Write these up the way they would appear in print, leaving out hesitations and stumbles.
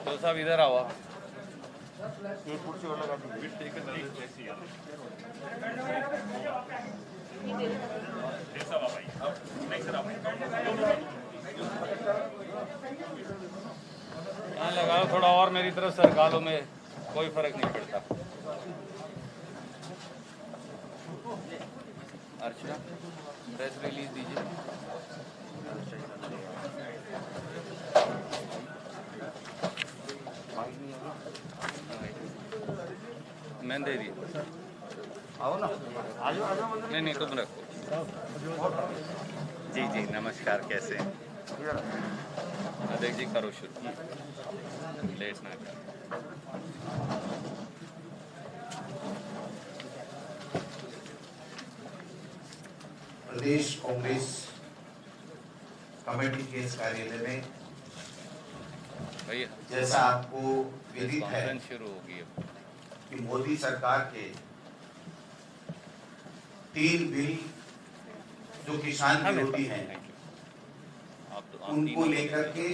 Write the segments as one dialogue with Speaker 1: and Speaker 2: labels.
Speaker 1: तो साहब इधर आओ। यहाँ लगाओ थोड़ा और मेरी तरफ सरका लो, में कोई फर्क नहीं पड़ता। अर्चना प्रेस रिलीज दीजिए। मैं दे दी। आओ ना, नहीं नहीं तुम रखो।
Speaker 2: जी जी नमस्कार, कैसे हैं?
Speaker 1: अध्यक्ष जी करो शुरू, लेट ना कर।
Speaker 3: प्रदेश कांग्रेस कमेटी के इस कार्यालय में
Speaker 1: भैया
Speaker 3: जैसा आपको विदित है
Speaker 1: शुरू होगी अब।
Speaker 3: कि मोदी सरकार के 3 बिल जो किसान विरोधी हैं उनको लेकर के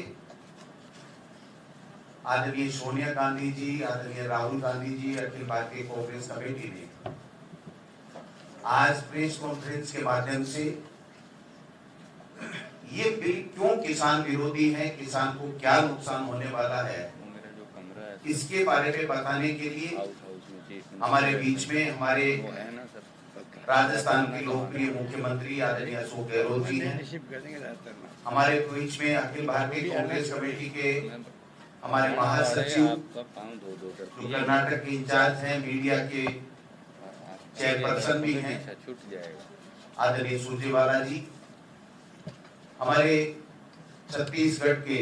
Speaker 3: आदरणीय सोनिया गांधी जी, आदरणीय राहुल गांधी जी, अखिल भारतीय कांग्रेस कमेटी ने आज प्रेस कॉन्फ्रेंस के माध्यम से ये बिल क्यों किसान विरोधी है, किसान को क्या नुकसान होने वाला है, इसके बारे में बताने के लिए हमारे बीच में हमारे राजस्थान के लोकप्रिय मुख्यमंत्री आदरणीय अशोक गहलोत जी हैं। हमारे बीच में अखिल भारतीय कांग्रेस कमेटी के हमारे महासचिव जो कर्नाटक के इंचार्ज हैं, मीडिया के चेयरपर्सन भी हैं आदरणीय सुरजेवाला जी, हमारे छत्तीसगढ़ के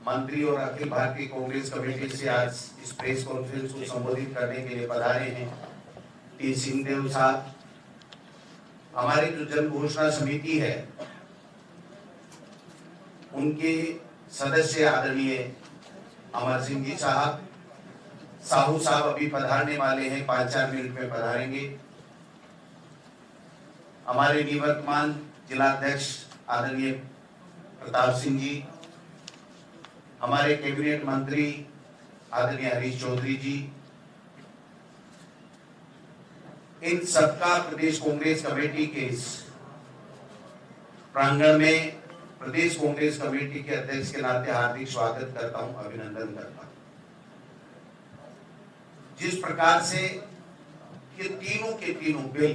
Speaker 3: मंत्री और अखिल भारतीय कांग्रेस कमेटी से आज इस प्रेस कॉन्फ्रेंस को संबोधित करने के लिए पधारे हैं टी सिंहदेव साहब, हमारी जो जन घोषणा समिति है उनके सदस्य आदरणीय अमर सिंह जी साहब, साहू साहब अभी पधारने वाले हैं, 5-4 मिनट में पधारेंगे। हमारे निवर्तमान जिलाध्यक्ष आदरणीय प्रताप सिंह जी, हमारे कैबिनेट मंत्री आदरणीय हरीश चौधरी जी, इन सबका प्रदेश कांग्रेस कमेटी के इस प्रांगण में प्रदेश कांग्रेस कमेटी के अध्यक्ष के नाते हार्दिक स्वागत करता हूं, अभिनंदन करता हूं। जिस प्रकार से ये तीनों के तीनों बिल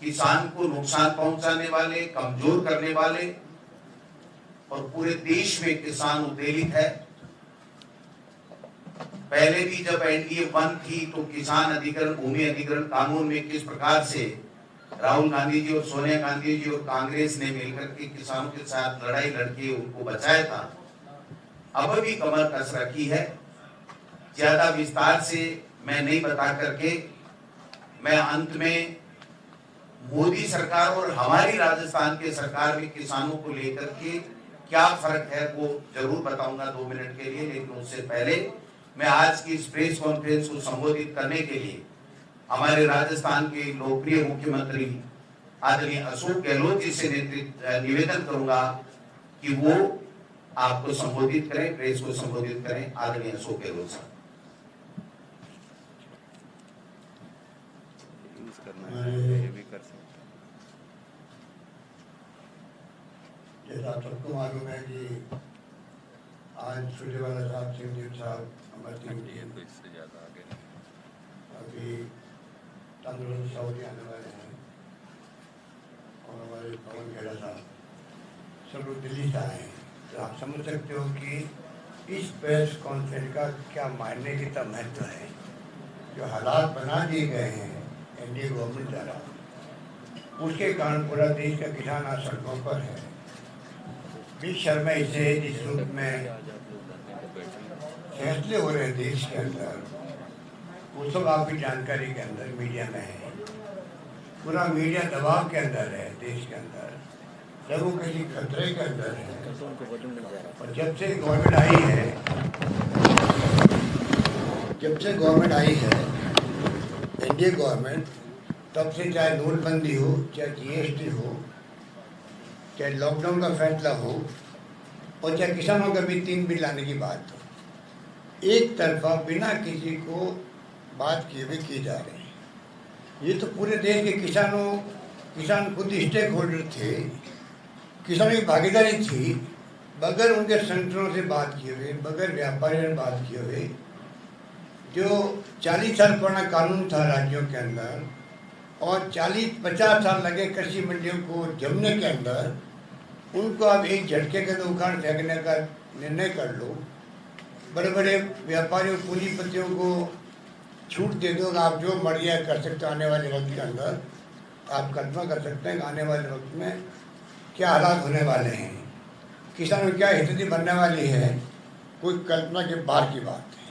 Speaker 3: किसान को नुकसान पहुंचाने वाले, कमजोर करने वाले और पूरे देश में किसान उद्वेलित है। पहले भी जब एनडीए 1 थी तो किसान अधिग्रहण, भूमि अधिग्रहण कानून में किस प्रकार से राहुल गांधी जी और सोनिया गांधी जी और कांग्रेस ने मिलकर के किसानों के साथ लड़ाई लड़के उनको बचाया था, अब भी कमर कस रखी है। ज्यादा विस्तार से मैं नहीं बता करके मैं अंत में मोदी सरकार और हमारी राजस्थान के सरकार में किसानों को लेकर के क्या फर्क है वो जरूर बताऊंगा 2 मिनट के लिए। लेकिन उससे पहले मैं आज की इस प्रेस कॉन्फ्रेंस को संबोधित करने के लिए हमारे राजस्थान के लोकप्रिय मुख्यमंत्री आदरणीय अशोक गहलोत जी से निवेदन करूंगा कि वो आपको संबोधित करें, प्रेस को संबोधित करें। आदरणीय अशोक गहलोत साहब।
Speaker 4: जैसा सबको मालूम है कि आज सुरजेवाला साहब, सिंहदेव साहब, अमर सिंह जी अभी तंदुरुस्त सऊदी आने वाले हैं और हमारे पवन खेड़ा साहब सब लोग दिल्ली से आए हैं। तो आप समझ सकते हो कि इस प्रेस कॉन्फ्रेंस का क्या मायने कितना महत्व है। जो हालात बना दिए गए हैं एनडीए गवर्नमेंट द्वारा, उसके कारण पूरा देश का किसान आज सड़कों पर है। शर्मा इसे जिस रूप में फैसले हो रहे हैं देश के अंदर, वो सब आपकी जानकारी के अंदर मीडिया में है। पूरा मीडिया दबाव के अंदर है, देश के अंदर डेमोक्रेसी खतरे के अंदर है। और जब से गवर्नमेंट आई है एनडीए गवर्नमेंट, तब से चाहे नोटबंदी हो, चाहे जीएसटी हो, चाहे लॉकडाउन का फैसला हो और चाहे किसानों का भी 3 बिल लाने की बात हो, एक तरफा बिना किसी को बात किए हुए किए जा रहे हैं। ये तो पूरे देश के किसान खुद स्टेक होल्डर थे, किसानों की भागीदारी थी, बगैर उनके संगठनों से बात किए हुए, बगैर व्यापारियों से बात किए हुए, जो 40 साल पुराना कानून था राज्यों के अंदर और 40-50 साल लगे कृषि मंडियों को जमने के अंदर, उनको आप एक झटके के अंदर उखाड़ फेंकने का निर्णय कर लो। बड़े बड़े व्यापारियों पूंजीपतियों को छूट दे दो, आप जो मर्जी कर सकते हो। आने वाले वक्त के अंदर आप कल्पना कर सकते हैं कि आने वाले वक्त में क्या हालात होने वाले हैं, किसानों की क्या स्थिति बनने वाली है, कोई कल्पना के बाहर की बात है।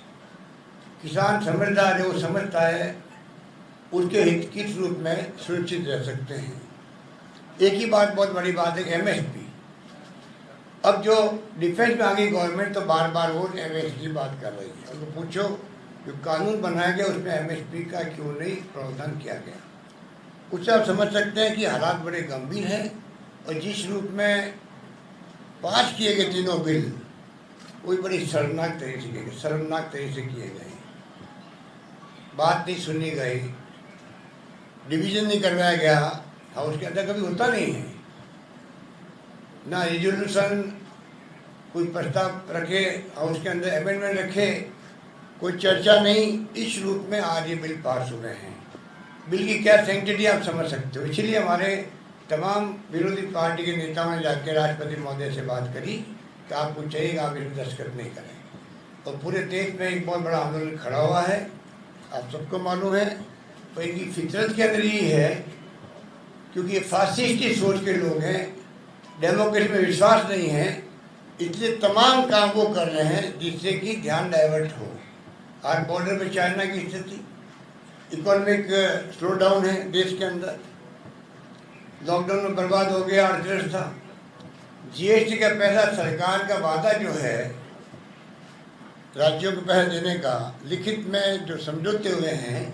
Speaker 4: किसान समझदार है, वो समझता है उसके हित किस रूप में सुरक्षित रह सकते हैं। एक ही बात बहुत बड़ी बात है, एमएसपी। अब जो डिफेंस में आ गई गवर्नमेंट तो बार बार वो एमएसपी की बात कर रही है। तो पूछो जो कानून बनाया गया उसमें एमएसपी का क्यों नहीं प्रावधान किया गया। उससे आप समझ सकते हैं कि हालात बड़े गंभीर हैं और जिस रूप में पास किए गए तीनों बिल वो बड़ी शर्मनाक तरीके से किए गए। बात नहीं सुनी गई, डिवीजन नहीं करवाया गया, हाउस के अंदर कभी होता नहीं है ना, रिजोल्यूशन कोई प्रस्ताव रखे, हाउस के अंदर अमेंडमेंट रखे, कोई चर्चा नहीं। इस रूप में आज ये बिल पास हुए हैं। बिल की क्या सैंक्टिटी आप समझ सकते हो। इसलिए हमारे तमाम विरोधी पार्टी के नेताओं ने जाकर राष्ट्रपति महोदय से बात करी कि आपको चाहिए कि आप इसमें दस्तखत नहीं करें। और पूरे देश में एक बहुत बड़ा आंदोलन खड़ा हुआ है, आप सबको मालूम है। तो इनकी फितरत के अंदर यही है, क्योंकि ये फासिस्टी सोच के लोग हैं, डेमोक्रेसी में विश्वास नहीं है, इसलिए तमाम काम वो कर रहे हैं जिससे कि ध्यान डाइवर्ट हो। आज बॉर्डर पे चाइना की स्थिति, इकोनॉमिक स्लो डाउन है देश के अंदर, लॉकडाउन में बर्बाद हो गया अर्थव्यवस्था। जीएसटी का पैसा, सरकार का वादा जो है राज्यों को पैसा देने का, लिखित में जो समझौते हुए हैं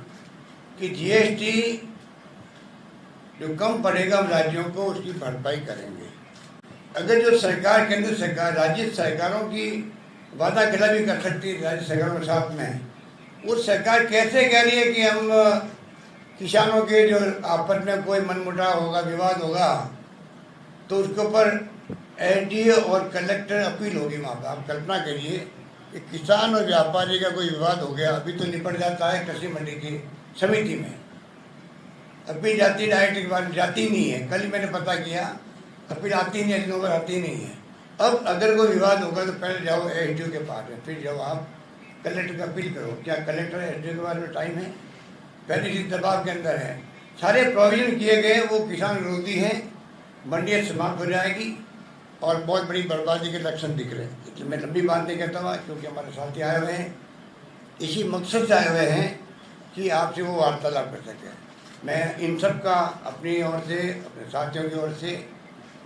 Speaker 4: कि जीएसटी जो कम पड़ेगा हम राज्यों को उसकी भरपाई करेंगे। अगर जो सरकार केंद्र सरकार राज्य सरकारों की वादा खिलाफी कर सकती है राज्य सरकारों के साथ में, वो सरकार कैसे कह रही है कि हम किसानों के जो आपस में कोई मनमुटाव होगा, विवाद होगा, तो उसके ऊपर एसडीओ और कलेक्टर अपील होगी वहाँ पर। आप कल्पना करिए कि किसान और व्यापारी का कोई विवाद हो गया, अभी तो निपट जाता है कृषि मंडी की समिति में, अपील जाती डायरेक्ट के बाद जाती नहीं है। कल ही मैंने पता किया, अपील आती नहीं है, नंबर आती नहीं है। अब अगर कोई विवाद होगा तो पहले जाओ एसडीओ के पास में, फिर जाओ आप कलेक्टर का अपील करो। क्या कलेक्टर एसडीओ के बारे में टाइम है? पहले इसी दबाव के अंदर है। सारे प्रोविजन किए गए वो किसान विरोधी हैं, मंडियाँ समाप्त हो जाएगी और बहुत बड़ी बर्बादी के लक्षण दिख रहे हैं। इसलिए मैं लंबी बात नहीं कहता हुआ, क्योंकि हमारे साथी आए हुए हैं, इसी मकसद से आए हुए हैं कि आपसे वो वार्तालाप कर सकें। मैं इन सब का अपनी ओर से, अपने साथियों की ओर से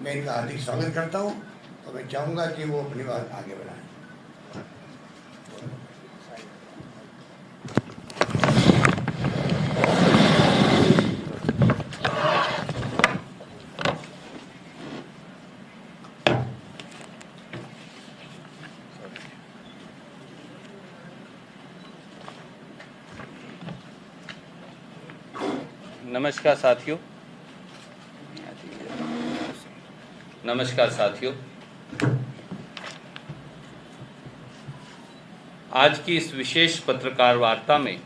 Speaker 4: मैं इनका हार्दिक स्वागत करता हूँ और मैं चाहूँगा कि वो अपनी बात आगे बढ़ाएं।
Speaker 2: नमस्कार साथियों। आज की इस विशेष पत्रकार वार्ता में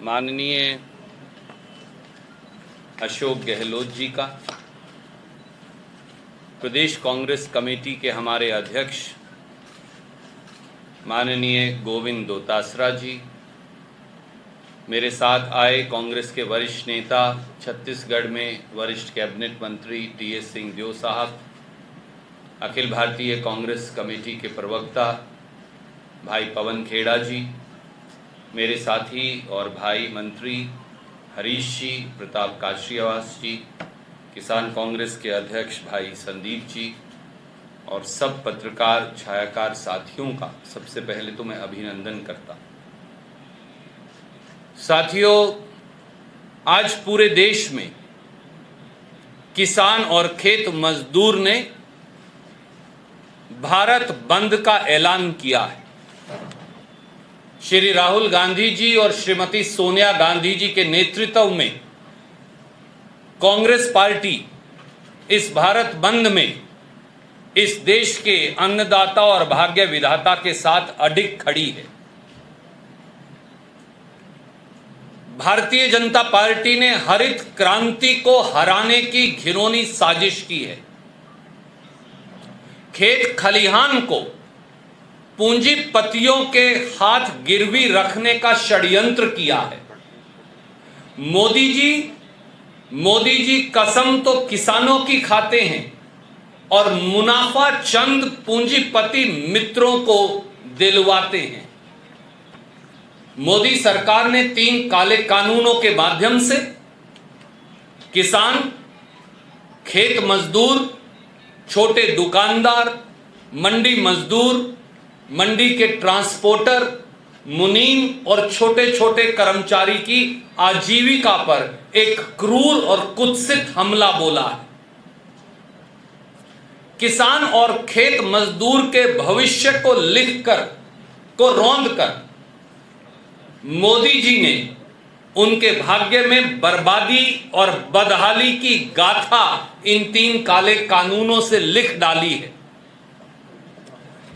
Speaker 2: माननीय अशोक गहलोत जी का, प्रदेश कांग्रेस कमेटी के हमारे अध्यक्ष माननीय गोविंद दोतासरा जी, मेरे साथ आए कांग्रेस के वरिष्ठ नेता, छत्तीसगढ़ में वरिष्ठ कैबिनेट मंत्री टीएस सिंहदेव साहब, अखिल भारतीय कांग्रेस कमेटी के प्रवक्ता भाई पवन खेड़ा जी, मेरे साथी और भाई मंत्री हरीश जी, प्रताप काशियावास जी, किसान कांग्रेस के अध्यक्ष भाई संदीप जी और सब पत्रकार छायाकार साथियों का सबसे पहले तो मैं अभिनंदन करता हूँ। साथियों, आज पूरे देश में किसान और खेत मजदूर ने भारत बंद का ऐलान किया है। श्री राहुल गांधी जी और श्रीमती सोनिया गांधी जी के नेतृत्व में कांग्रेस पार्टी इस भारत बंद में इस देश के अन्नदाता और भाग्य विधाता के साथ अडिग खड़ी है। भारतीय जनता पार्टी ने हरित क्रांति को हराने की घिनौनी साजिश की है। खेत खलिहान को पूंजीपतियों के हाथ गिरवी रखने का षड्यंत्र किया है। मोदी जी कसम तो किसानों की खाते हैं और मुनाफा चंद पूंजीपति मित्रों को दिलवाते हैं। मोदी सरकार ने 3 काले कानूनों के माध्यम से किसान, खेत मजदूर, छोटे दुकानदार, मंडी मजदूर, मंडी के ट्रांसपोर्टर, मुनीम और छोटे छोटे कर्मचारी की आजीविका पर एक क्रूर और कुत्सित हमला बोला है। किसान और खेत मजदूर के भविष्य को रौंदकर मोदी जी ने उनके भाग्य में बर्बादी और बदहाली की गाथा इन 3 काले कानूनों से लिख डाली है।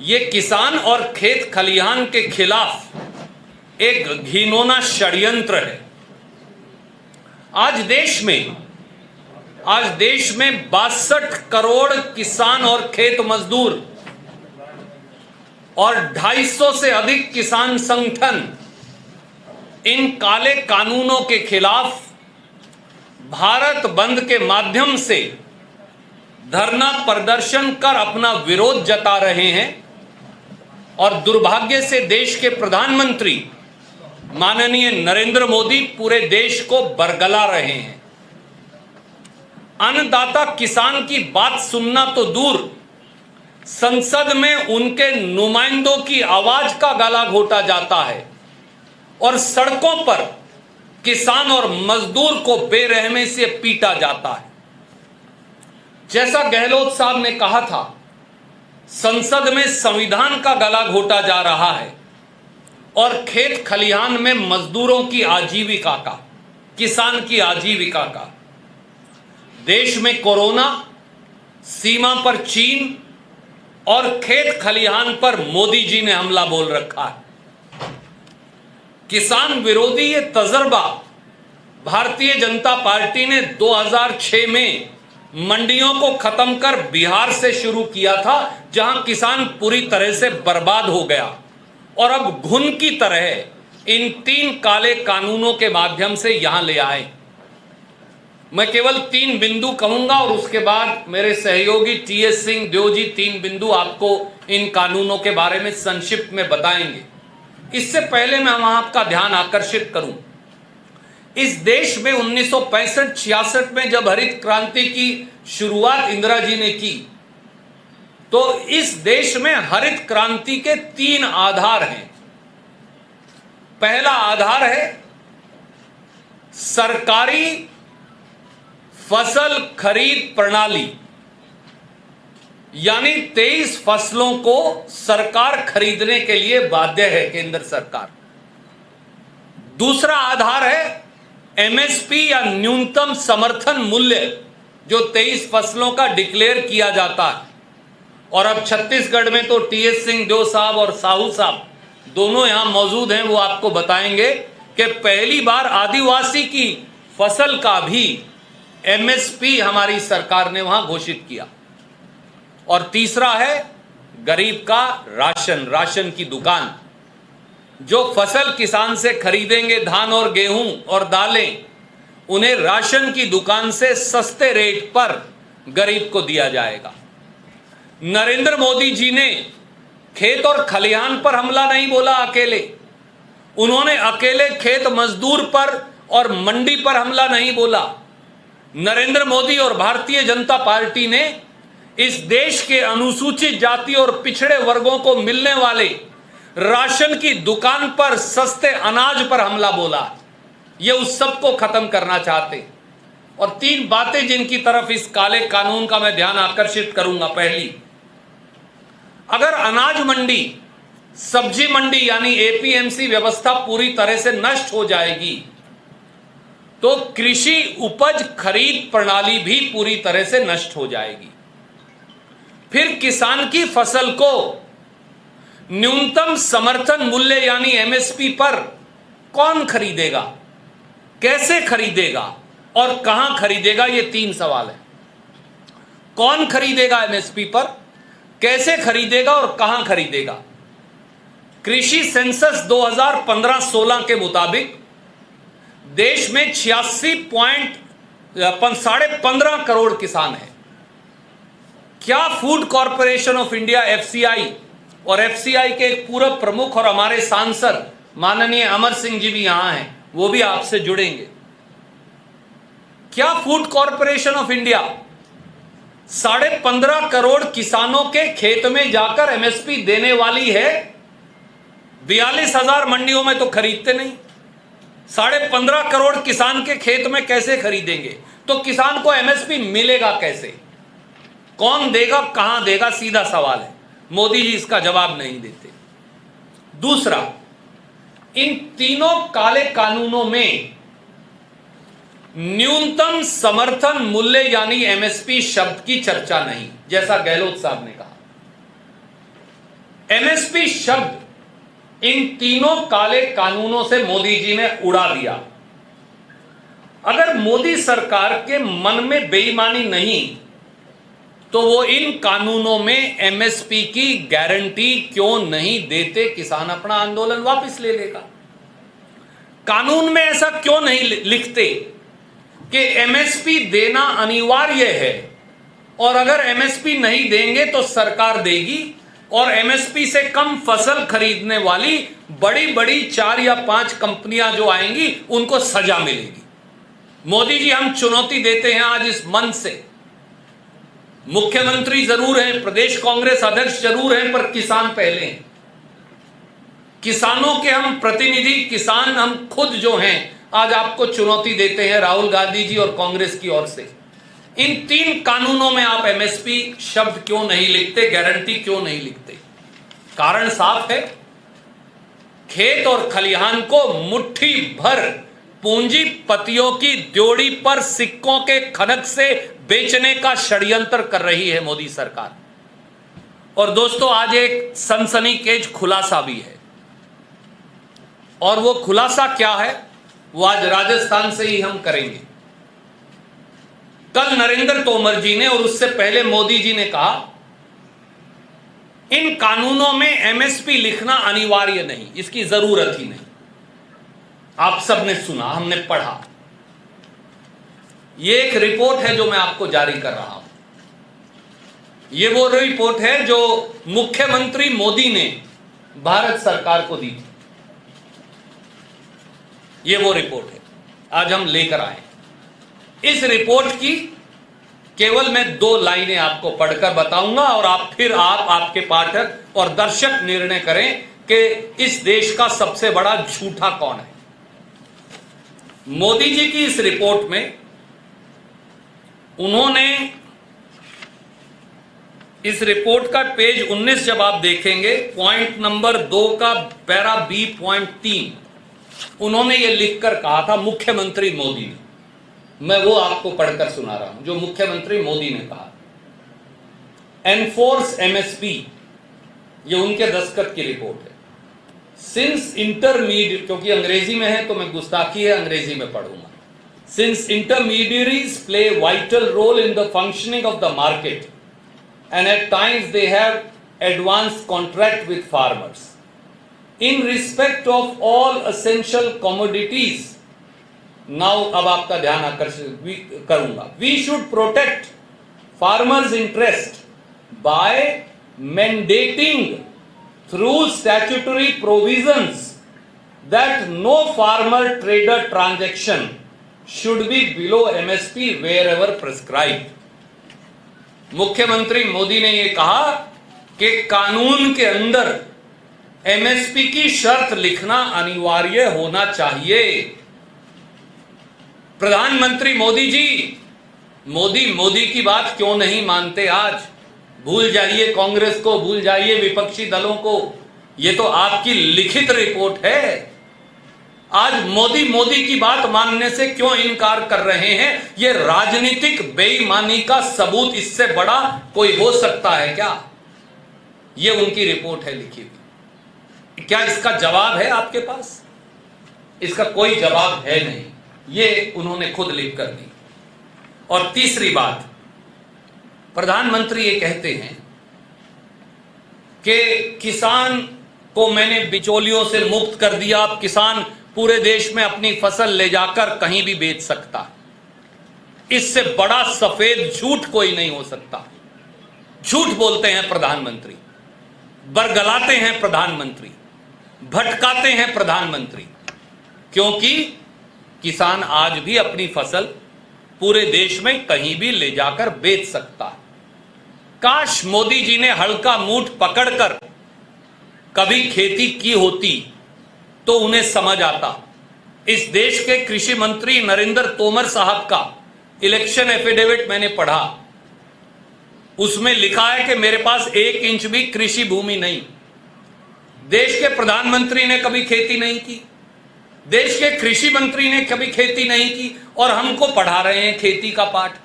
Speaker 2: ये किसान और खेत खलिहान के खिलाफ एक घिनौना षड्यंत्र है। आज देश में 62 करोड़ किसान और खेत मजदूर और 250 से अधिक किसान संगठन इन काले कानूनों के खिलाफ भारत बंद के माध्यम से धरना प्रदर्शन कर अपना विरोध जता रहे हैं और दुर्भाग्य से देश के प्रधानमंत्री माननीय नरेंद्र मोदी पूरे देश को बरगला रहे हैं। अन्नदाता किसान की बात सुनना तो दूर, संसद में उनके नुमाइंदों की आवाज का गला घोटा जाता है और सड़कों पर किसान और मजदूर को बेरहमी से पीटा जाता है। जैसा गहलोत साहब ने कहा था, संसद में संविधान का गला घोटा जा रहा है और खेत खलिहान में मजदूरों की आजीविका का, किसान की आजीविका का। देश में कोरोना, सीमा पर चीन और खेत खलिहान पर मोदी जी ने हमला बोल रखा है। किसान विरोधी ये तजर्बा भारतीय जनता पार्टी ने 2006 में मंडियों को खत्म कर बिहार से शुरू किया था, जहां किसान पूरी तरह से बर्बाद हो गया और अब घुन की तरह इन 3 काले कानूनों के माध्यम से यहां ले आए। मैं केवल 3 बिंदु कहूंगा और उसके बाद मेरे सहयोगी टीएस सिंह देव जी 3 बिंदु आपको इन कानूनों के बारे में संक्षिप्त में बताएंगे। इससे पहले मैं वहां आपका ध्यान आकर्षित करूं, इस देश में 1965-66 में जब हरित क्रांति की शुरुआत इंदिरा जी ने की, तो इस देश में हरित क्रांति के 3 आधार हैं। पहला आधार है सरकारी फसल खरीद प्रणाली, यानी 23 फसलों को सरकार खरीदने के लिए बाध्य है केंद्र सरकार। दूसरा आधार है एमएसपी या न्यूनतम समर्थन मूल्य, जो 23 फसलों का डिक्लेयर किया जाता है। और अब छत्तीसगढ़ में तो टीएस सिंह देव साहब और साहू साहब दोनों यहां मौजूद हैं, वो आपको बताएंगे कि पहली बार आदिवासी की फसल का भी एमएसपी हमारी सरकार ने वहां घोषित किया। और तीसरा है गरीब का राशन की दुकान, जो फसल किसान से खरीदेंगे धान और गेहूं और दालें, उन्हें राशन की दुकान से सस्ते रेट पर गरीब को दिया जाएगा। नरेंद्र मोदी जी ने खेत और खलिहान पर हमला नहीं बोला अकेले, उन्होंने अकेले खेत मजदूर पर और मंडी पर हमला नहीं बोला। नरेंद्र मोदी और भारतीय जनता पार्टी ने इस देश के अनुसूचित जाति और पिछड़े वर्गों को मिलने वाले राशन की दुकान पर सस्ते अनाज पर हमला बोला। ये उस सब को खत्म करना चाहते। और 3 बातें जिनकी तरफ इस काले कानून का मैं ध्यान आकर्षित करूंगा। पहली, अगर अनाज मंडी, सब्जी मंडी यानी एपीएमसी व्यवस्था पूरी तरह से नष्ट हो जाएगी तो कृषि उपज खरीद प्रणाली भी पूरी तरह से नष्ट हो जाएगी। फिर किसान की फसल को न्यूनतम समर्थन मूल्य यानी एमएसपी पर कौन खरीदेगा, कैसे खरीदेगा और कहां खरीदेगा? ये 3 सवाल है। कौन खरीदेगा एमएसपी पर, कैसे खरीदेगा और कहां खरीदेगा? कृषि सेंसस 2015-16 के मुताबिक देश में 86.15 करोड़ किसान हैं। क्या food corporation of India FCI और एफसीआई के एक पूर्व प्रमुख और हमारे सांसद माननीय अमर सिंह जी भी यहां हैं, वो भी आपसे जुड़ेंगे। क्या food corporation of India 15.5 crore किसानों के खेत में जाकर एमएसपी देने वाली है? 42,000 मंडियों में तो खरीदते नहीं। 15.5 करोड़ किसान के खेत में कैसे खरीदेंगे? तो किसान को एमएसपी मिलेगा कैसे, कौन देगा, कहां देगा? सीधा सवाल है। मोदी जी इसका जवाब नहीं देते। दूसरा, इन तीनों काले कानूनों में न्यूनतम समर्थन मूल्य यानी एमएसपी शब्द की चर्चा नहीं, जैसा गहलोत साहब ने कहा। एमएसपी शब्द इन तीनों काले कानूनों से मोदी जी ने उड़ा दिया। अगर मोदी सरकार के मन में बेईमानी नहीं तो वो इन कानूनों में एमएसपी की गारंटी क्यों नहीं देते? किसान अपना आंदोलन वापस ले लेगा। कानून में ऐसा क्यों नहीं लिखते कि एमएसपी देना अनिवार्य है और अगर एमएसपी नहीं देंगे तो सरकार देगी और एमएसपी से कम फसल खरीदने वाली बड़ी बड़ी 4 या 5 कंपनियां जो आएंगी उनको सजा मिलेगी। मोदी जी, हम चुनौती देते हैं आज इस मंच से। मुख्यमंत्री जरूर हैं, प्रदेश कांग्रेस अध्यक्ष जरूर हैं, पर किसान पहले हैं। किसानों के हम प्रतिनिधि, किसान हम खुद जो हैं, आज आपको चुनौती देते हैं राहुल गांधी जी और कांग्रेस की ओर से। इन 3 कानूनों में आप एमएसपी शब्द क्यों नहीं लिखते, गारंटी क्यों नहीं लिखते? कारण साफ है, खेत और खलिहान को मुट्ठी भर पूंजीपतियों की ड्योढ़ी पर सिक्कों के खनक से बेचने का षड्यंत्र कर रही है मोदी सरकार। और दोस्तों, आज एक सनसनीखेज खुलासा भी है, और वो खुलासा क्या है वो आज राजस्थान से ही हम करेंगे। कल नरेंद्र तोमर जी ने और उससे पहले मोदी जी ने कहा इन कानूनों में एमएसपी लिखना अनिवार्य नहीं, इसकी जरूरत ही नहीं। आप सबने सुना, हमने पढ़ा। ये एक रिपोर्ट है जो मैं आपको जारी कर रहा हूं। ये वो रिपोर्ट है जो मुख्यमंत्री मोदी ने भारत सरकार को दी थी। ये वो रिपोर्ट है आज हम लेकर आए। इस रिपोर्ट की केवल मैं 2 लाइनें आपको पढ़कर बताऊंगा और आपके पाठक और दर्शक निर्णय करें कि इस देश का सबसे बड़ा झूठा कौन है। मोदी जी की इस रिपोर्ट में उन्होंने इस रिपोर्ट का पेज 19 जब आप देखेंगे, पॉइंट नंबर 2 का पैरा बी पॉइंट 3, उन्होंने ये लिखकर कहा था मुख्यमंत्री मोदी ने। मैं वो आपको पढ़कर सुना रहा हूं जो मुख्यमंत्री मोदी ने कहा। एनफोर्स एमएसपी, ये उनके दस्तखत की रिपोर्ट है। सिंस इंटरमीडिएट, क्योंकि अंग्रेजी में है तो मैं गुस्ताखी है, अंग्रेजी में पढ़ूंगा। Since intermediaries play vital role in the functioning of the market and at times they have advanced contract with farmers in respect of all essential commodities. Now अब आपका ध्यान आकर्षित करूंगा। We should protect farmers' interest by mandating through statutory provisions that no farmer trader transaction should be below MSP wherever prescribed. मुख्यमंत्री मोदी ने यह कहा कि कानून के अंदर एमएसपी की शर्त लिखना अनिवार्य होना चाहिए। प्रधानमंत्री मोदी जी, मोदी की बात क्यों नहीं मानते आज? भूल जाइए कांग्रेस को, भूल जाइए विपक्षी दलों को, ये तो आपकी लिखित रिपोर्ट है। आज मोदी की बात मानने से क्यों इनकार कर रहे हैं? ये राजनीतिक बेईमानी का सबूत इससे बड़ा कोई हो सकता है क्या? ये उनकी रिपोर्ट है लिखी हुई। क्या इसका जवाब है आपके पास? इसका कोई जवाब है नहीं, ये उन्होंने खुद लिख कर दी। और तीसरी बात, प्रधानमंत्री ये कहते हैं कि किसान को मैंने बिचौलियों से मुक्त कर दिया, अब किसान पूरे देश में अपनी फसल ले जाकर कहीं भी बेच सकता। इससे बड़ा सफेद झूठ कोई नहीं हो सकता। झूठ बोलते हैं प्रधानमंत्री, बरगलाते हैं प्रधानमंत्री, भटकाते हैं प्रधानमंत्री, क्योंकि किसान आज भी अपनी फसल पूरे देश में कहीं भी ले जाकर बेच सकता है। काश मोदी जी ने हल्का मूठ पकड़कर कभी खेती की होती तो उन्हें समझ आता। इस देश के कृषि मंत्री नरेंद्र तोमर साहब का इलेक्शन एफिडेविट मैंने पढ़ा, उसमें लिखा है कि मेरे पास 1 इंच भी कृषि भूमि नहीं। देश के प्रधानमंत्री ने कभी खेती नहीं की, देश के कृषि मंत्री ने कभी खेती नहीं की, और हमको पढ़ा रहे हैं खेती का पाठ।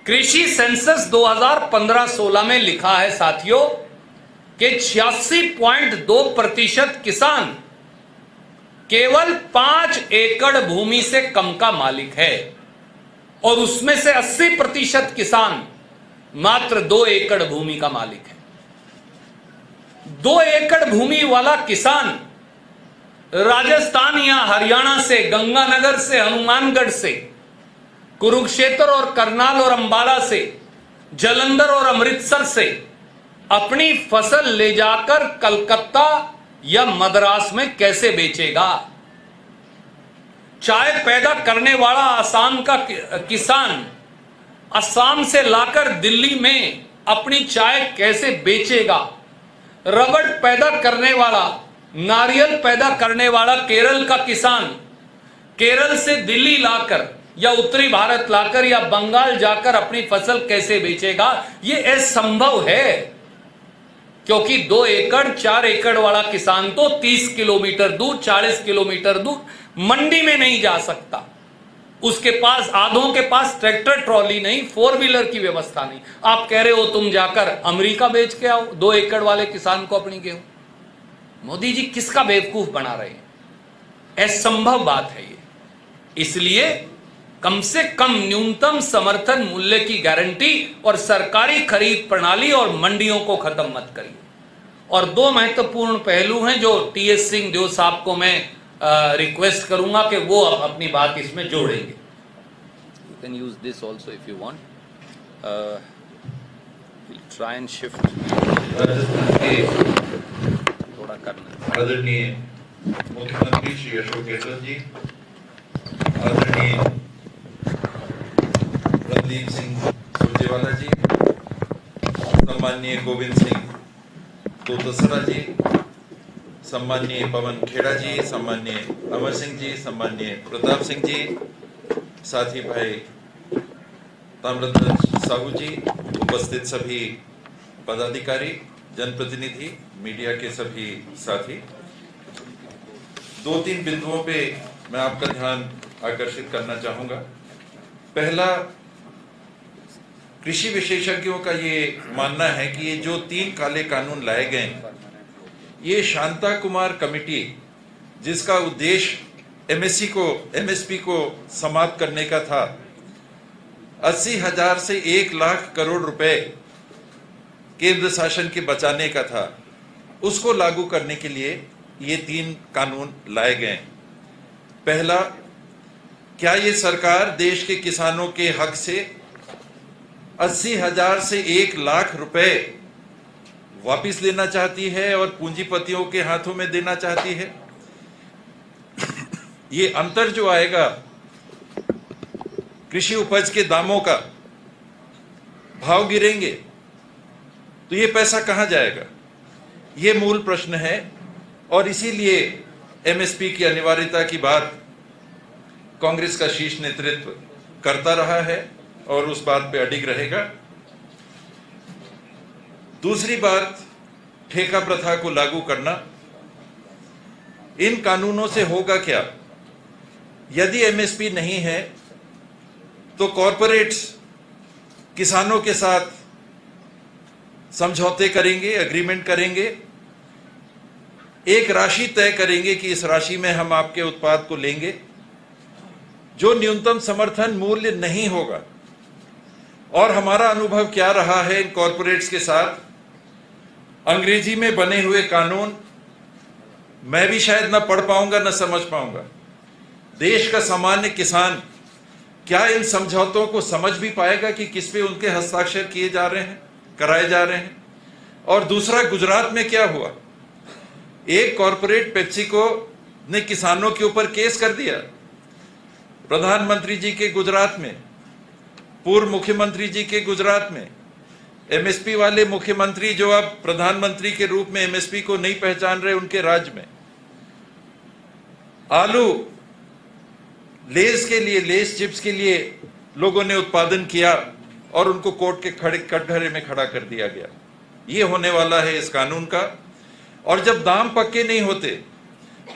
Speaker 2: कृषि सेंसस 2015-16 में लिखा है साथियों कि 86.2% किसान केवल 5 एकड़ भूमि से कम का मालिक है, और उसमें से 80% किसान मात्र 2 एकड़ भूमि का मालिक है। 2 एकड़ भूमि वाला किसान राजस्थान या हरियाणा से, गंगानगर से, हनुमानगढ़ से, कुरुक्षेत्र और करनाल और अंबाला से, जालंधर और अमृतसर से अपनी फसल ले जाकर कलकत्ता या मद्रास में कैसे बेचेगा? चाय पैदा करने वाला आसाम का किसान असम से लाकर दिल्ली में अपनी चाय कैसे बेचेगा? रबड़ पैदा करने वाला, नारियल पैदा करने वाला केरल का किसान केरल से दिल्ली लाकर या उत्तरी भारत लाकर या बंगाल जाकर अपनी फसल कैसे बेचेगा? ये असंभव है, क्योंकि 2 एकड़ 4 एकड़ वाला किसान तो 30 किलोमीटर दूर, 40 किलोमीटर दूर मंडी में नहीं जा सकता। उसके पास, आधों के पास ट्रैक्टर ट्रॉली नहीं, 4 व्हीलर की व्यवस्था नहीं। आप कह रहे हो तुम जाकर अमेरिका बेच के आओ 2 एकड़ वाले किसान को अपनी गेहूं। मोदी जी किसका बेवकूफ बना रहे हैं? असंभव बात है ये। इसलिए कम से कम न्यूनतम समर्थन मूल्य की गारंटी और सरकारी खरीद प्रणाली और मंडियों को खत्म मत करिए। और 2 महत्वपूर्ण पहलू हैं जो टीएस सिंह देव साहब को मैं रिक्वेस्ट करूंगा कि वो अपनी बात इसमें जोड़ेंगे। You can use this also if you want. Try and shift थोड़ा करना।
Speaker 5: आदरणीय मुख्यमंत्री श्री अशोक गहलोत जी, आदरणीय रणदीप सिंह सुरजेवाला जी, सम्माननीय गोविंद सिंह तोतसरा जी, सम्माननीय पवन खेड़ा जी, सम्माननीय अमर सिंह जी, सम्माननीय प्रताप सिंह जी, साथी भाई ताम्रध्वज साहू जी, उपस्थित सभी पदाधिकारी, जनप्रतिनिधि, मीडिया के सभी साथी, 2-3 बिंदुओं पे मैं आपका ध्यान आकर्षित करना चाहूंगा। पहला, कृषि विशेषज्ञों का ये मानना है कि ये जो 3 काले कानून लाए गए, ये शांता कुमार कमेटी, जिसका उद्देश्य एमएसपी को समाप्त करने का था, 80,000 से 1 लाख करोड़ रुपए केंद्र शासन के बचाने का था, उसको लागू करने के लिए ये 3 कानून लाए गए। पहला, क्या ये सरकार देश के किसानों के हक से 80,000 से 1 लाख रुपए वापिस लेना चाहती है और पूंजीपतियों के हाथों में देना चाहती है? ये अंतर जो आएगा कृषि उपज के दामों का, भाव गिरेंगे तो ये पैसा कहां जाएगा? ये मूल प्रश्न है। और इसीलिए एमएसपी की अनिवार्यता की बात कांग्रेस का शीर्ष नेतृत्व करता रहा है और उस बात पे अडिग रहेगा। दूसरी बात, ठेका प्रथा को लागू करना। इन कानूनों से होगा क्या? यदि एमएसपी नहीं है तो कॉरपोरेट्स किसानों के साथ समझौते करेंगे, एग्रीमेंट करेंगे, एक राशि तय करेंगे कि इस राशि में हम आपके उत्पाद को लेंगे, जो न्यूनतम समर्थन मूल्य नहीं होगा। और हमारा अनुभव क्या रहा है इन कॉरपोरेट्स के साथ, अंग्रेजी में बने हुए कानून मैं भी शायद ना पढ़ पाऊंगा ना समझ पाऊंगा। देश का सामान्य किसान क्या इन समझौतों को समझ भी पाएगा कि किस पे उनके हस्ताक्षर किए जा रहे हैं, कराए जा रहे हैं? और दूसरा, गुजरात में क्या हुआ, एक कॉरपोरेट पेप्सिको ने किसानों के ऊपर केस कर दिया। प्रधानमंत्री जी के गुजरात में, पूर्व मुख्यमंत्री जी के गुजरात में, एमएसपी वाले मुख्यमंत्री जो अब प्रधानमंत्री के रूप में एमएसपी को नहीं पहचान रहे उनके राज्य में, आलू लेस के लिए, लेस चिप्स के लिए लोगों ने उत्पादन किया और उनको कोर्ट के कटघरे में खड़ा कर दिया गया। ये होने वाला है इस कानून का। और जब दाम पक्के नहीं होते,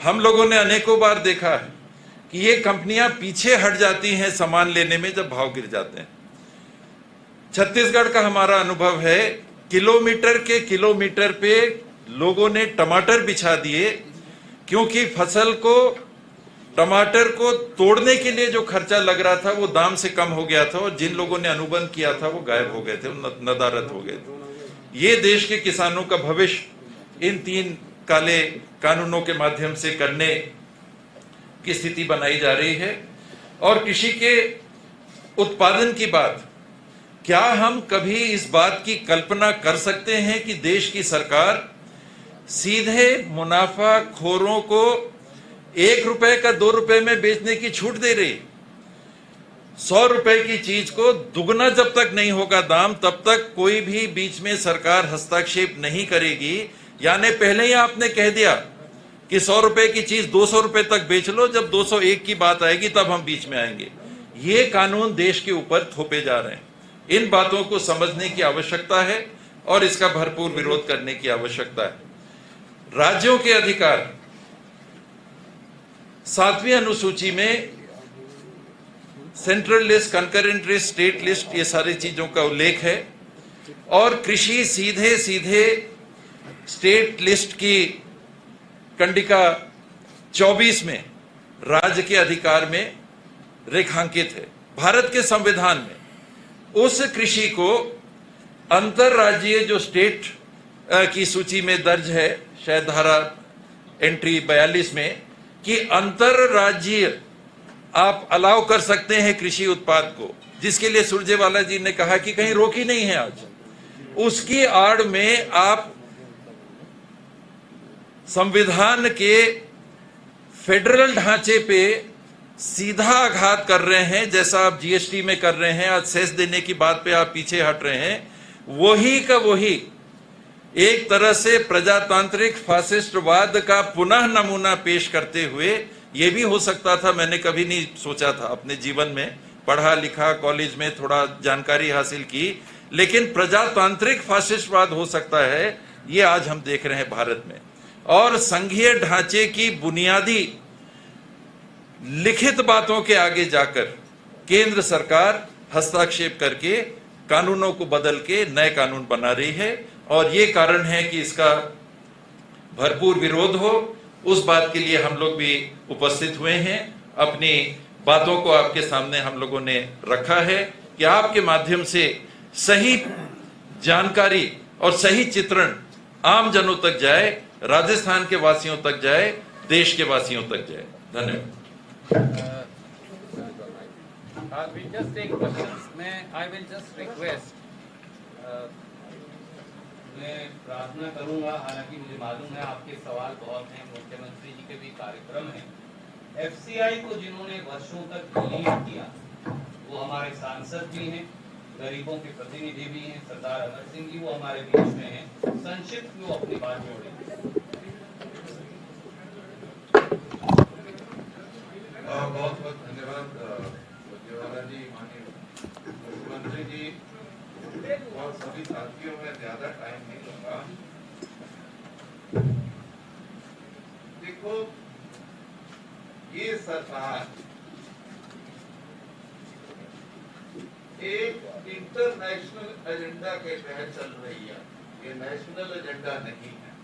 Speaker 5: हम लोगों ने अनेकों बार देखा है कि ये कंपनियां पीछे हट जाती हैं सामान लेने में जब भाव गिर जाते हैं। छत्तीसगढ़ का हमारा अनुभव है, किलोमीटर के किलोमीटर पे लोगों ने टमाटर बिछा दिए, क्योंकि फसल को, टमाटर को तोड़ने के लिए जो खर्चा लग रहा था वो दाम से कम हो गया था, और जिन लोगों ने अनुबंध किया था वो गायब हो गए थे, नदारद हो गए थे। ये देश के किसानों का भविष्य इन 3 काले कानूनों के माध्यम से करने की स्थिति बनाई जा रही है। और कृषि के उत्पादन की बात, क्या हम कभी इस बात की कल्पना कर सकते हैं कि देश की सरकार सीधे मुनाफाखोरों को 1 रुपए का 2 रुपए में बेचने की छूट दे रही? 100 रुपए की चीज को दुगना जब तक नहीं होगा दाम, तब तक कोई भी बीच में सरकार हस्तक्षेप नहीं करेगी। यानी पहले ही आपने कह दिया कि 100 रुपए की चीज 200 रुपए तक बेच लो, जब 201 की बात आएगी तब हम बीच में आएंगे। ये कानून देश के ऊपर थोपे जा रहे हैं। इन बातों को समझने की आवश्यकता है और इसका भरपूर विरोध करने की आवश्यकता है। राज्यों के अधिकार, 7वीं अनुसूची में central list, concurrent list, state list, ये सारी चीजों का उल्लेख है। और कृषि सीधे सीधे स्टेट लिस्ट की कंडिका 24 में राज्य के अधिकार में रेखांकित है। भारत के संविधान में उस कृषि को अंतरराज्यीय, जो स्टेट की सूची में दर्ज है, शायद धारा एंट्री 42 में, कि अंतरराज्यीय आप अलाउ कर सकते हैं कृषि उत्पाद को, जिसके लिए सुरजेवाला जी ने कहा कि कहीं रोकी नहीं है आज। उसकी आड़ में आप संविधान के फेडरल ढांचे पे सीधा आघात कर रहे हैं, जैसा आप जीएसटी में कर रहे हैं। आज सेस देने की बात पे आप पीछे हट रहे हैं। वही का वही एक तरह से प्रजातांत्रिक फासिस्टवाद का पुनः नमूना पेश करते हुए, ये भी हो सकता था, मैंने कभी नहीं सोचा था अपने जीवन में, पढ़ा लिखा, कॉलेज में थोड़ा जानकारी हासिल की, लेकिन प्रजातांत्रिक फासिस्टवाद हो सकता है, ये आज हम देख रहे हैं भारत में। और संघीय ढांचे की बुनियादी लिखित बातों के आगे जाकर केंद्र सरकार हस्तक्षेप करके कानूनों को बदल के नए कानून बना रही है, और ये कारण है कि इसका भरपूर विरोध हो। उस बात के लिए हम लोग भी उपस्थित हुए हैं। अपनी बातों को आपके सामने हम लोगों ने रखा है कि आपके माध्यम से सही जानकारी और सही चित्रण आम जनों तक जाए, राजस्थान के वासियों तक जाए, देश के वासियों तक जाए। धन्यवाद।
Speaker 1: We'll just take questions. I will just request. मैं प्रार्थना करूंगा, हालांकि मुझे मालूम है आपके सवाल बहुत हैं, मुख्यमंत्री जी के भी कार्यक्रम हैं। एफसीआई को जिन्होंने वर्षों तक लीड किया वो हमारे सांसद भी हैं, गरीबों के प्रतिनिधि भी हैं, सरदार अमर सिंह जी वो हमारे बीच में हैं। संक्षिप्त में वो अपनी बात जोड़ेंगे।
Speaker 6: बहुत बहुत धन्यवाद
Speaker 5: सभी साथियों में ज्यादा टाइम नहीं लूंगा। देखो, ये सरकार एक इंटरनेशनल एजेंडा के तहत चल रही है, ये नेशनल एजेंडा नहीं है।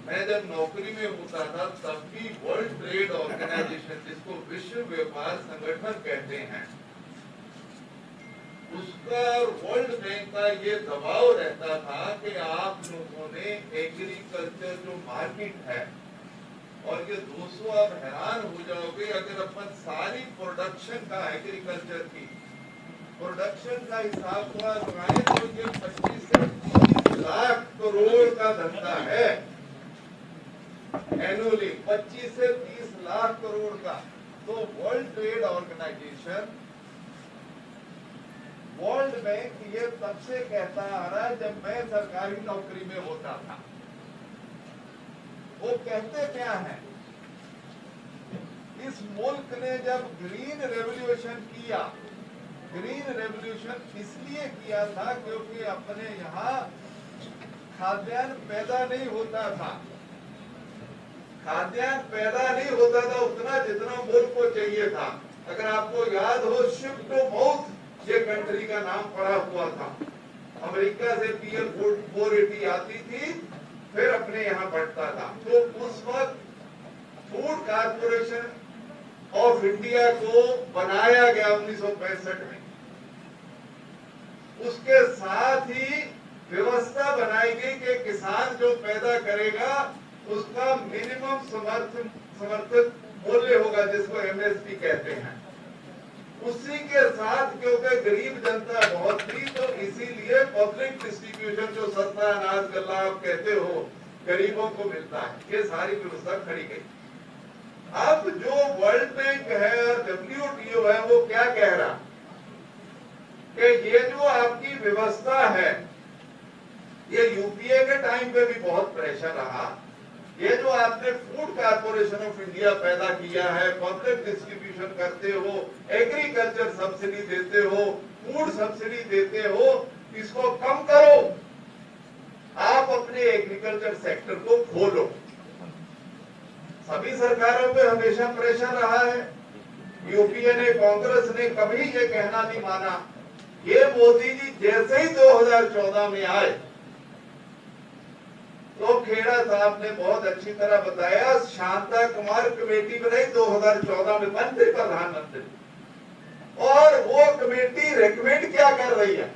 Speaker 5: मैं जब नौकरी में होता था तब भी वर्ल्ड ट्रेड ऑर्गेनाइजेशन, जिसको विश्व व्यापार संगठन कहते हैं, उसका वर्ल्ड बैंक का ये दबाव रहता था कि आप लोगों ने एग्रीकल्चर जो मार्केट है, और ये दोस्तों आप हैरान हो जाओगे, अगर अपन सारी प्रोडक्शन का एग्रीकल्चर की प्रोडक्शन का हिसाब लगाएं तो ये 25 से 30 लाख करोड़ का धंधा है एनुअली, 25 से 30 लाख करोड़ का। तो World Trade Organization, World Bank ये तब से कहता आ रहा है जब मैं सरकारी नौकरी में होता था। वो कहते क्या है, इस मुल्क ने जब ग्रीन रेवोल्यूशन किया, ग्रीन रेवोल्यूशन इसलिए किया था क्योंकि अपने यहाँ खाद्यान्न पैदा नहीं होता था, खाद्यान्न पैदा नहीं होता था उतना जितना मुल्क को चाहिए था। अगर आपको याद हो, शिप टू माउथ ये कंट्री का नाम पड़ा हुआ था। अमेरिका से पीएल 480 आती थी, फिर अपने यहाँ बढ़ता था। तो उस वक्त फूड कारपोरेशन ऑफ इंडिया को बनाया गया 1965 में। उसके साथ ही व्यवस्था बनाई गई कि किसान जो पैदा करेगा उसका मिनिमम समर्थन मूल्य होगा, जिसको एमएसपी कहते हैं। उसी के साथ क्योंकि गरीब जनता बहुत थी, तो इसीलिए पब्लिक डिस्ट्रीब्यूशन, जो सस्ता अनाज गल्ला आप कहते हो, गरीबों को मिलता है, ये सारी व्यवस्था खड़ी गई। अब जो वर्ल्ड बैंक है और WTO है, वो क्या कह रहा कि ये जो आपकी व्यवस्था है, ये यूपीए के टाइम पे भी बहुत प्रेशर रहा। ये जो आपने फूड कारपोरेशन ऑफ इंडिया पैदा किया है, पब्लिक डिस्ट्रीब्यूशन करते हो, एग्रीकल्चर सब्सिडी देते हो, फूड सब्सिडी देते हो, इसको कम करो। आप अपने एग्रीकल्चर सेक्टर को खोलो। सभी सरकारों पे हमेशा प्रेशर रहा है। यूपीए ने, कांग्रेस ने कभी ये कहना नहीं माना। ये मोदी जी जैसे ही 2014 में आए तो खेड़ा साहब ने बहुत अच्छी तरह बताया, शांता कुमार कमेटी बनाई 2014 में, बनते प्रधानमंत्री। और वो कमेटी रेकमेंड क्या कर रही है,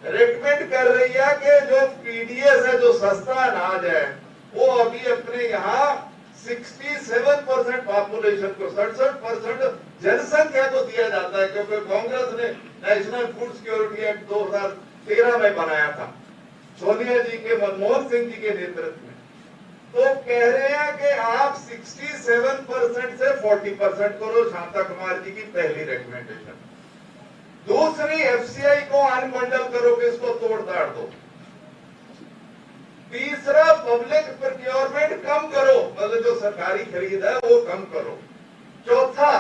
Speaker 5: रेकमेंड कर रही है कि जो पीडीएस है, जो सस्ता अनाज है, वो अभी अपने यहाँ 67% पॉपुलेशन को, 67% जनसंख्या को दिया जाता है, क्योंकि कांग्रेस ने नेशनल फूड सिक्योरिटी एक्ट 2013 में बनाया था, सोनिया जी के, मनमोहन सिंह जी के नेतृत्व में। तो कह रहे हैं कि आप 67% से 40% करो, शांता कुमार जी की पहली रिकमेंडेशन। दूसरी, एफसीआई को अनबंडल करो, कि इसको तोड़ ताड़ दो। तीसरा, पब्लिक प्रोक्योरमेंट कम करो, मतलब जो सरकारी खरीद है वो कम करो। चौथा,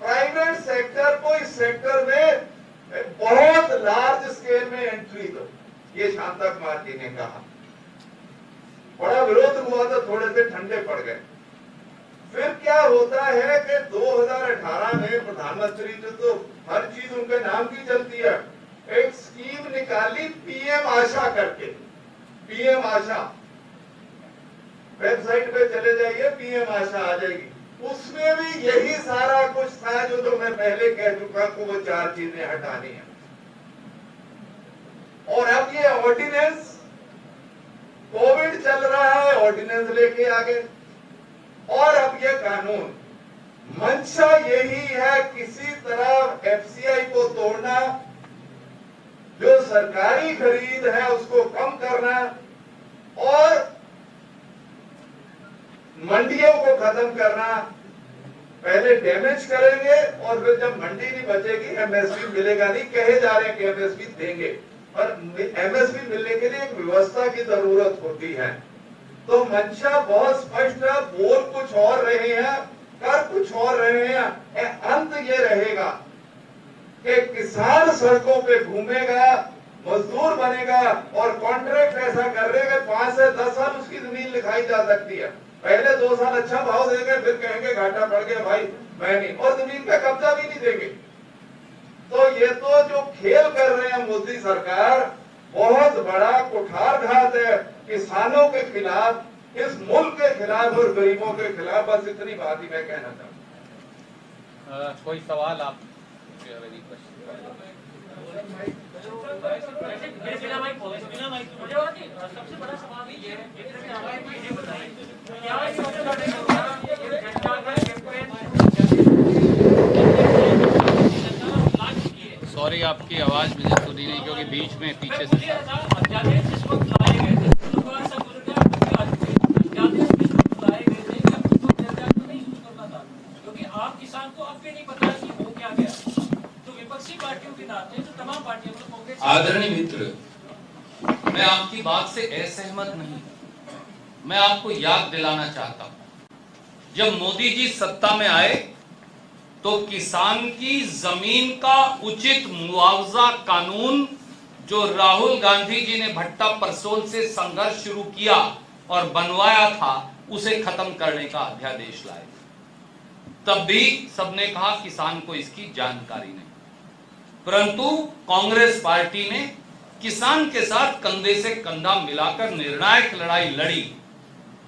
Speaker 5: प्राइवेट सेक्टर को इस सेक्टर में बहुत लार्ज स्केल में एंट्री दो, ये शांता कुमार जी ने कहा। बड़ा विरोध हुआ था, थोड़े से ठंडे पड़ गए। फिर क्या होता है कि 2018 में प्रधानमंत्री जी तो हर चीज उनके नाम की चलती है, एक स्कीम निकाली पीएम आशा करके। पीएम आशा, वेबसाइट पे चले जाइए, पीएम आशा आ जाएगी। उसमें भी यही सारा कुछ था जो मैं पहले कह चुका कि वो 4 चीजें हटानी है। और अब ये ऑर्डिनेंस, कोविड चल रहा है, ऑर्डिनेंस लेके आ गए। और अब ये कानून, मंशा यही है किसी तरह एफसीआई को तोड़ना, जो सरकारी खरीद है उसको कम करना, और मंडियों को खत्म करना। पहले डैमेज करेंगे और फिर जब मंडी नहीं बचेगी, एमएसपी मिलेगा नहीं, कहे जा रहे हैं कि एमएसपी देंगे, पर एमएसपी मिलने के लिए एक व्यवस्था की जरूरत होती है। तो मंशा बहुत स्पष्ट है, बोल कुछ और रहे हैं, कर कुछ और रहे हैं। अंत ये रहेगा
Speaker 6: कि किसान सड़कों पे घूमेगा, मजदूर बनेगा और कॉन्ट्रैक्ट ऐसा कर रहे हैं 5 से 10 साल उसकी जमीन लिखाई जा सकती है। पहले 2 साल अच्छा भाव देंगे, फिर कहेंगे घाटा पड़ गया भाई मैं नहीं, और जमीन पे कब्जा भी नहीं देंगे। तो ये तो जो खेल कर रहे हैं मोदी सरकार, बहुत बड़ा कुठारघात है किसानों के खिलाफ, इस मुल्क के खिलाफ और गरीबों के खिलाफ। बस इतनी बात ही मैं कहना चाहता हूँ।
Speaker 1: कोई सवाल आप
Speaker 7: सबसे बड़ा सवाल ये है ये बताइए
Speaker 2: सॉरी आपकी आवाज मुझे सुनी नहीं क्योंकि बीच में पीछे से
Speaker 7: क्योंकि आप किसान को अब भी नहीं पता कि वो क्या गया, तो विपक्षी पार्टियों के नाते जो तमाम पार्टियों को कांग्रेस।
Speaker 2: आदरणीय मित्र, मैं आपकी बात से असहमत नहीं, मैं आपको याद दिलाना चाहता हूं, जब मोदी जी सत्ता में आए तो किसान की जमीन का उचित मुआवजा कानून जो राहुल गांधी जी ने भट्टा परसोल से संघर्ष शुरू किया और बनवाया था, उसे खत्म करने का अध्यादेश लाए। तब भी सबने कहा किसान को इसकी जानकारी नहीं, परंतु कांग्रेस पार्टी ने किसान के साथ कंधे से कंधा मिलाकर निर्णायक लड़ाई लड़ी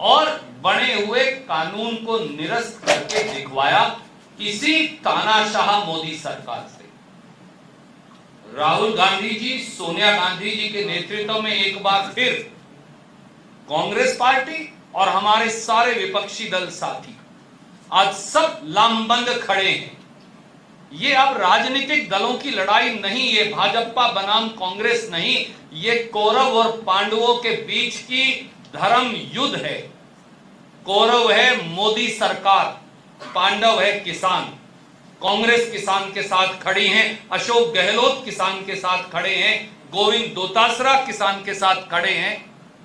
Speaker 2: और बने हुए कानून को निरस्त करके दिखवाया इसी तानाशाह मोदी सरकार से। राहुल गांधी जी, सोनिया गांधी जी के नेतृत्व में एक बार फिर कांग्रेस पार्टी और हमारे सारे विपक्षी दल साथी आज सब लामबंद खड़े हैं। ये अब राजनीतिक दलों की लड़ाई नहीं, ये भाजपा बनाम कांग्रेस नहीं, ये कौरव और पांडवों के बीच की धर्म युद्ध है। कौरव है मोदी सरकार, पांडव है किसान। कांग्रेस किसान के साथ खड़ी है, अशोक गहलोत किसान के साथ खड़े हैं, गोविंद दोतासरा किसान के साथ खड़े हैं।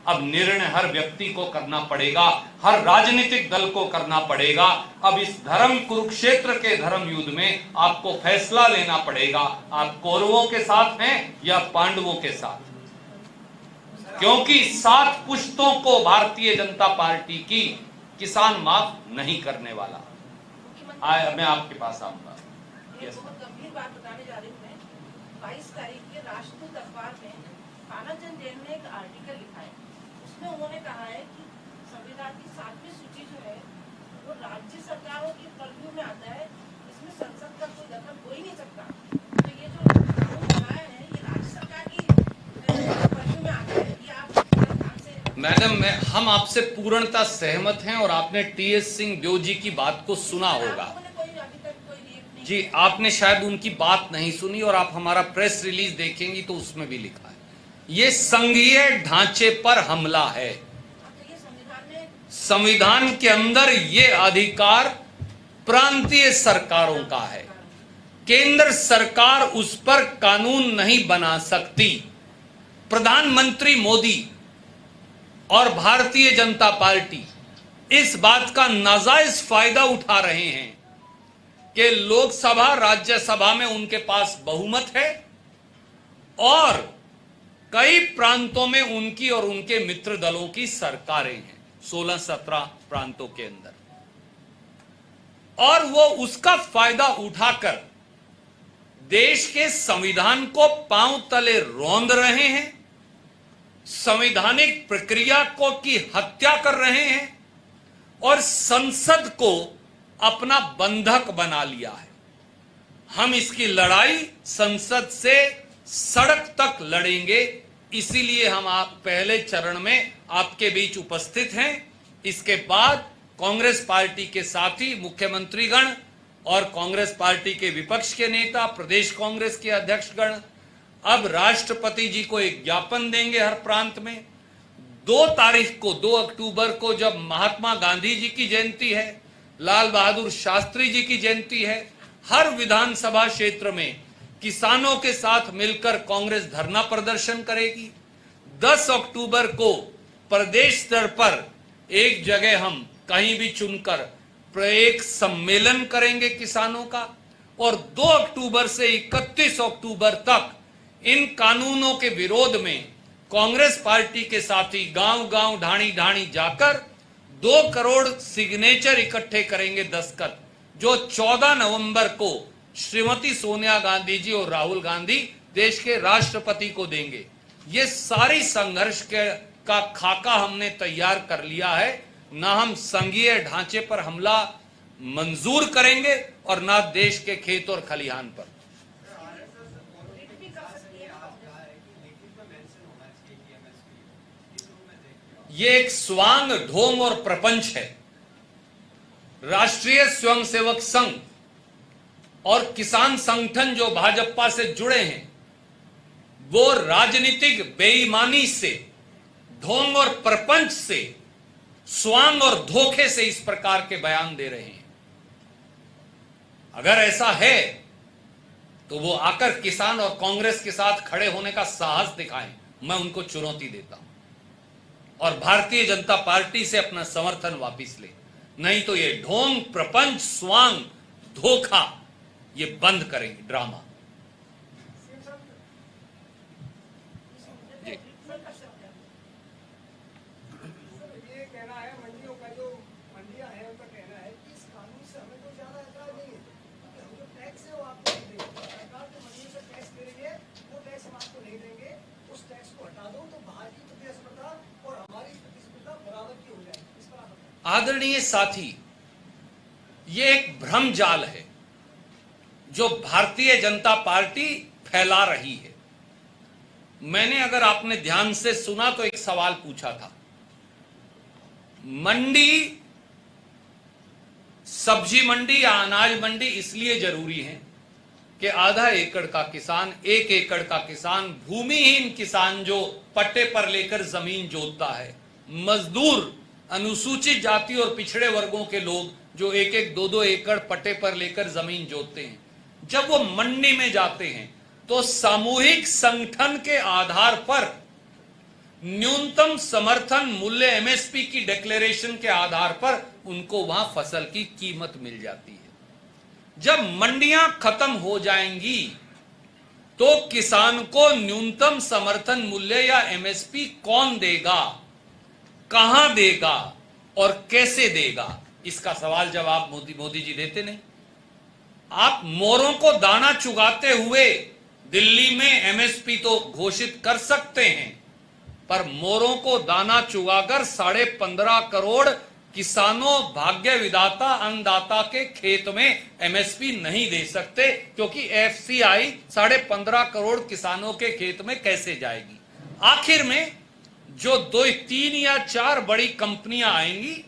Speaker 2: अब निर्णय हर व्यक्ति को करना पड़ेगा, हर राजनीतिक दल को करना पड़ेगा। अब इस धर्म कुरुक्षेत्र के धर्म युद्ध में आपको फैसला लेना पड़ेगा, आप कौरवों के साथ हैं या पांडवों के साथ, क्योंकि 7 पुश्तों को भारतीय जनता पार्टी की किसान माफ नहीं करने वाला। मैं आपके पास आऊंगा।
Speaker 8: बहुत गंभीर बात बताने जा रही हूँ मैं। 22 तारीख के राष्ट्रदूत अखबार में कानाचंद जैन ने एक आर्टिकल लिखा है, उसमें उन्होंने कहा है कि संविधान की 7वीं सूची जो है वो राज्य सरकारों की पर्व्यू में आता है, इसमें संसद का कोई दखल हो ही नहीं सकता। तो ये जो कानून बनाया है ये राज्य सरकार की पर्व्यू में आता है, ये आप ध्यान से।
Speaker 2: मैडम, हम आपसे पूर्णतः सहमत हैं और आपने टीएस सिंहदेव जी की बात को सुना होगा जी, आपने शायद उनकी बात नहीं सुनी और आप हमारा प्रेस रिलीज देखेंगी तो उसमें भी लिखा है ये संघीय ढांचे पर हमला है। संविधान के अंदर ये अधिकार प्रांतीय सरकारों का है, केंद्र सरकार उस पर कानून नहीं बना सकती। प्रधानमंत्री मोदी और भारतीय जनता पार्टी इस बात का नाजायज फायदा उठा रहे हैं कि लोकसभा राज्यसभा में उनके पास बहुमत है और कई प्रांतों में उनकी और उनके मित्र दलों की सरकारें हैं, 16-17 प्रांतों के अंदर, और वो उसका फायदा उठाकर देश के संविधान को पांव तले रौंद रहे हैं, संवैधानिक प्रक्रिया को की हत्या कर रहे हैं और संसद को अपना बंधक बना लिया है। हम इसकी लड़ाई संसद से सड़क तक लड़ेंगे, इसीलिए हम आप पहले चरण में आपके बीच उपस्थित हैं। इसके बाद कांग्रेस पार्टी के साथी मुख्यमंत्रीगण और कांग्रेस पार्टी के विपक्ष के नेता, प्रदेश कांग्रेस के अध्यक्षगण अब राष्ट्रपति जी को एक ज्ञापन देंगे हर प्रांत में। 2 तारीख को, 2 अक्टूबर को, जब महात्मा गांधी जी की जयंती है, लाल बहादुर शास्त्री जी की जयंती है, हर विधानसभा क्षेत्र में किसानों के साथ मिलकर कांग्रेस धरना प्रदर्शन करेगी। 10 अक्टूबर को प्रदेश स्तर पर एक जगह हम कहीं भी चुनकर एक सम्मेलन करेंगे किसानों का, और 2 अक्टूबर से 31 अक्टूबर तक इन कानूनों के विरोध में कांग्रेस पार्टी के साथी गांव-गांव, ढाणी-ढाणी जाकर 2 करोड़ सिग्नेचर इकट्ठे करेंगे, दस्तखत, जो 14 नवंबर को श्रीमती सोनिया गांधी जी और राहुल गांधी देश के राष्ट्रपति को देंगे। ये सारी संघर्ष का खाका हमने तैयार कर लिया है। ना हम संघीय ढांचे पर हमला मंजूर करेंगे और ना देश के खेत और खलिहान पर। ये एक स्वांग, ढोंग और प्रपंच है। राष्ट्रीय स्वयंसेवक संघ और किसान संगठन जो भाजपा से जुड़े हैं, वो राजनीतिक बेईमानी से, ढोंग और प्रपंच से, स्वांग और धोखे से इस प्रकार के बयान दे रहे हैं। अगर ऐसा है तो वो आकर किसान और कांग्रेस के साथ खड़े होने का साहस दिखाएं, मैं उनको चुनौती देता हूं, और भारतीय जनता पार्टी से अपना समर्थन वापस ले। नहीं तो ये ढोंग, प्रपंच, स्वांग, धोखा ये बंद करेंगे ड्रामा।
Speaker 9: ये कहना है मंडियों का, जो मंडियां हैं उनका कहना है कि इस कानून से हमें तो ज्यादा ऐतराज नहीं है, क्योंकि हम जो टैक्स है वो आपको नहीं देंगे। सरकार जो मंडियों से टैक्स ले रही है वो टैक्स हम आपको नहीं देंगे। उस टैक्स को हटा दो तो बाहर की प्रतिस्पर्धा और हमारी प्रतिस्पर्धा बराबर की हो जाएगी। इस पर आप
Speaker 2: आदरणीय साथी, ये एक भ्रम जाल है जो भारतीय जनता पार्टी फैला रही है। मैंने, अगर आपने ध्यान से सुना, तो एक सवाल पूछा था। मंडी, सब्जी मंडी या अनाज मंडी इसलिए जरूरी है कि आधा एकड़ का किसान, 1 एकड़ का किसान, भूमिहीन किसान जो पट्टे पर लेकर जमीन जोतता है, मजदूर, अनुसूचित जाति और पिछड़े वर्गों के लोग जो 1-1, 2-2 एकड़ पट्टे पर लेकर जमीन जोतते हैं, जब वो मंडी में जाते हैं तो सामूहिक संगठन के आधार पर न्यूनतम समर्थन मूल्य एमएसपी की डिक्लेरेशन के आधार पर उनको वहां फसल की कीमत मिल जाती है। जब मंडियां खत्म हो जाएंगी तो किसान को न्यूनतम समर्थन मूल्य या एमएसपी कौन देगा, कहां देगा और कैसे देगा, इसका सवाल जवाब मोदी जी देते नहीं। आप मोरों को दाना चुगाते हुए दिल्ली में एमएसपी तो घोषित कर सकते हैं, पर मोरों को दाना चुगाकर 15.5 करोड़ किसानों, भाग्य विधाता, अन्नदाता के खेत में एमएसपी नहीं दे सकते, क्योंकि एफसीआई 15.5 करोड़ किसानों के खेत में कैसे जाएगी। आखिर में जो 2, 3 या 4 बड़ी कंपनियां आएंगी,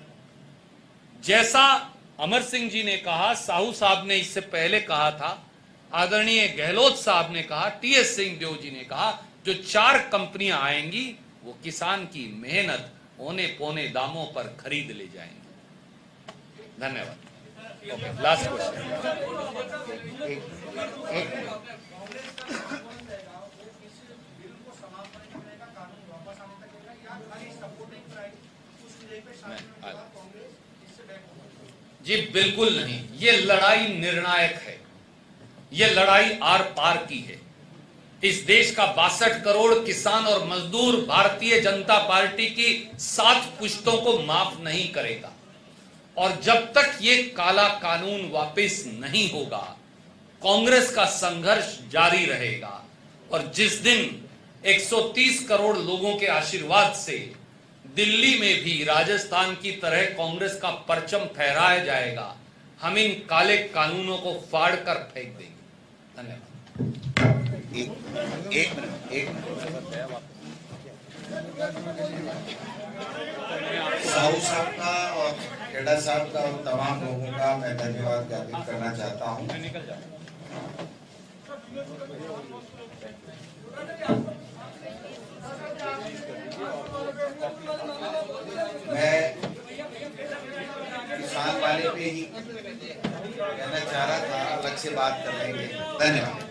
Speaker 2: जैसा अमर सिंह जी ने कहा, साहू साहब ने इससे पहले कहा था, आदरणीय गहलोत साहब ने कहा, टीएस सिंहदेव जी ने कहा, जो 4 कंपनियां आएंगी वो किसान की मेहनत औने पौने दामों पर खरीद ले जाएंगे। धन्यवाद। Okay, last question. जी बिल्कुल नहीं, ये लड़ाई निर्णायक है, ये लड़ाई आर पार की है। इस देश का 62 करोड़ किसान और मजदूर भारतीय जनता पार्टी की 7 पुश्तों को माफ नहीं करेगा, और जब तक ये काला कानून वापस नहीं होगा, कांग्रेस का संघर्ष जारी रहेगा। और जिस दिन 130 करोड़ लोगों के आशीर्वाद से दिल्ली में भी राजस्थान की तरह कांग्रेस का परचम फहराया जाएगा, हम इन काले कानूनों को फाड़ कर फेंक देंगे। धन्यवाद।
Speaker 3: साहू साहब का और खेड़ा साहब का और तमाम लोगों का मैं धन्यवाद ज्ञापित करना चाहता हूं। मैं किसान वाले पे ही कहना चाह रहा था, अलग से बात कर लेंगे। धन्यवाद।